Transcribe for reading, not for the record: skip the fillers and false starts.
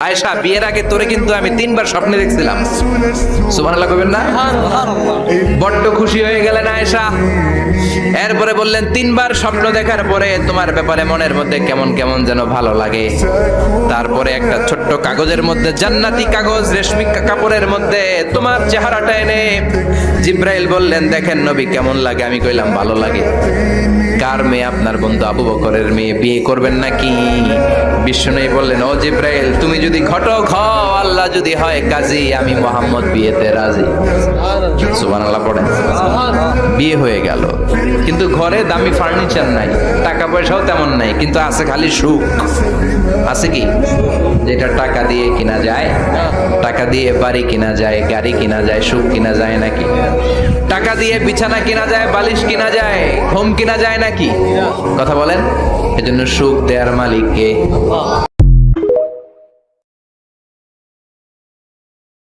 আয়েশা, বিয়ের আগে তোরে কিন্তু আমি 3 বার স্বপ্নে দেখছিলাম। সুবহানাল্লাহ কইবেন না? বড্ড খুশি হয়ে গেলেন আয়েশা। এরপরে বললেন 3 বার স্বপ্ন দেখার পরে তোমার ব্যাপারে মনের মধ্যে কেমন কেমন যেন ভালো লাগে। তারপরে একটা ছোট্ট কাগজের মধ্যে, জান্নাতি কাগজ, রেশমি কাপড়ের মধ্যে তোমার চেহারাটা এনে জিব্রাইল বললেন, দেখেন নবী কেমন লাগে। আমি কইলাম ভালো লাগে। কার মেয়ে? আপনার বন্ধু আবু বকরের মেয়ে। বিয়ে করবেন নাকি? বিষ্ণুই বললেন, ও জিব্রাইল, তুমি যদি ঘটক হও, আল্লাহ যদি হয় কাজী, আমি মুহাম্মদ বিয়েতে রাজি। সুবহানাল্লাহ পড়েন। বিয়ে হয়ে গেল, কিন্তু ঘরে দামি ফার্নিচার নাই, টাকা পয়সাও তেমন নাই, কিন্তু আছে খালি সুখ। আছে কি? যেটা টাকা দিয়ে কিনা যায়, টাকা দিয়ে বাড়ি কিনা যায়, গাড়ি কিনা যায়, সুখ কিনা যায় নাকি? টাকা দিয়ে বিছানা কিনা যায়, বালিশ কিনা যায়, ঘুম কিনা যায় নাকি? কথা বলেন। এজন্য সুখ দেয়ার মালিক কে?